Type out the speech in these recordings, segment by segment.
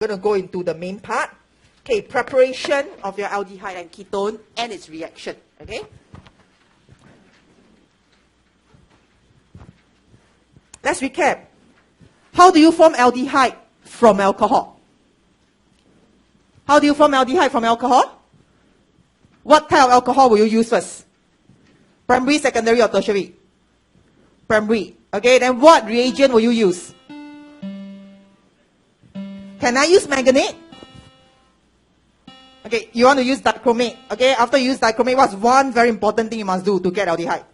going to go into the main part. Okay, preparation of your aldehyde and ketone and its reaction. Okay. Let's recap. How do you form aldehyde from alcohol? How do you form aldehyde from alcohol? What type of alcohol will you use first? Primary, secondary, or tertiary? Primary. Okay, then what reagent will you use? Can I use manganate? Okay, you want to use dichromate. Okay, after you use dichromate, what's one very important thing you must do to get aldehyde?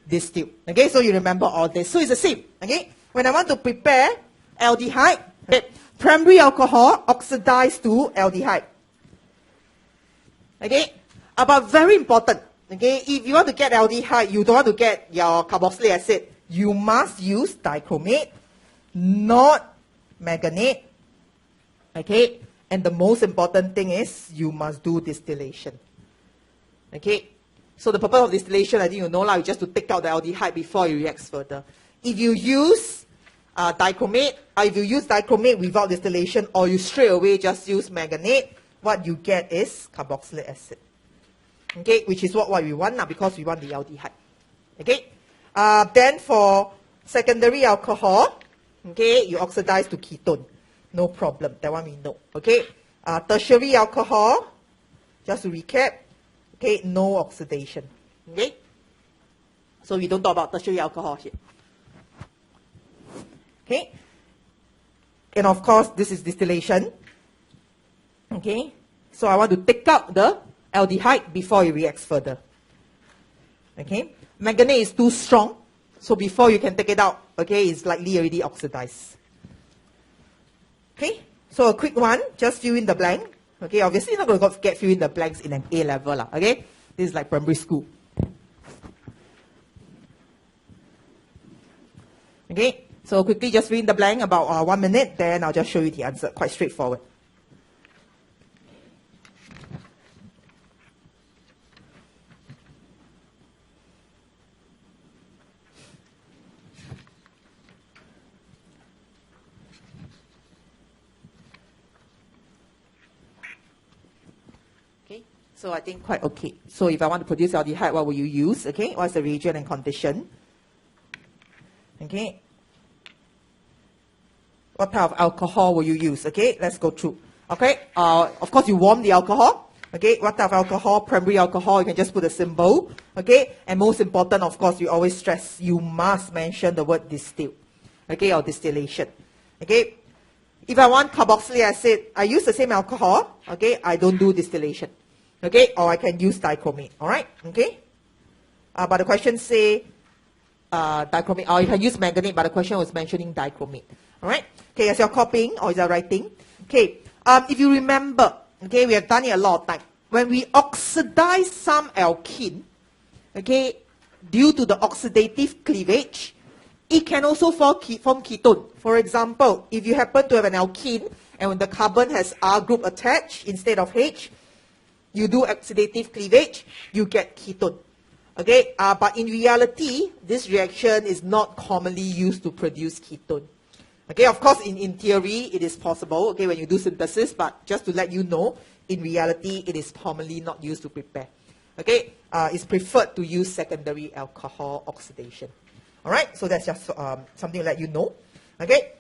Distill. Okay, so you remember all this. So it's the same. Okay, when I want to prepare aldehyde, okay, primary alcohol oxidized to aldehyde. Okay, but very important. Okay, if you want to get aldehyde, you don't want to get your carboxylic acid. You must use dichromate, not manganate. Okay, and the most important thing is you must do distillation. Okay, so the purpose of distillation, I think you know, just to take out the aldehyde before it reacts further. If you use dichromate, if you use dichromate without distillation, or you straight away just use manganate, what you get is carboxylic acid. Okay, which is what we want now, because we want the aldehyde. Okay, then for secondary alcohol, okay, you oxidize to ketone. No problem, that one we know. Okay, tertiary alcohol, just to recap, okay, no oxidation. Okay, so we don't talk about tertiary alcohol here. Okay, and of course, this is distillation. Okay, so I want to take out the aldehyde before it reacts further. Okay, manganate is too strong, so before you can take it out, okay, it's likely already oxidized. Okay, so a quick one, just fill in the blank. Okay, obviously you're not going to get fill in the blanks in an A level. Okay, this is like primary school. Okay, so quickly just fill in the blank, about 1 minute, then I'll just show you the answer. Quite straightforward. So I think quite okay. So if I want to produce aldehyde, what will you use? Okay, what's the reagent and condition? Okay. What type of alcohol will you use? Okay, let's go through. Okay, of course you warm the alcohol. Okay, what type of alcohol? Primary alcohol, you can just put a symbol. Okay, and most important, of course, you always stress, you must mention the word distill. Okay, or distillation. Okay, if I want carboxylic acid, I use the same alcohol. Okay, I don't do distillation. Okay, or I can use dichromate. All right, okay. But the question say dichromate, or you can use manganate, but the question was mentioning dichromate. All right. Okay, as you're copying or as you're writing. Okay, if you remember, okay, we have done it a lot of time. When we oxidize some alkene, okay, due to the oxidative cleavage, it can also form ketone. For example, if you happen to have an alkene and when the carbon has R group attached instead of H, you do oxidative cleavage, you get ketone. Okay, but in reality, this reaction is not commonly used to produce ketone. Okay, of course, in theory, it is possible, okay, when you do synthesis, but just to let you know, in reality, it is commonly not used to prepare. Okay, it's preferred to use secondary alcohol oxidation. All right, so that's just something to let you know. Okay,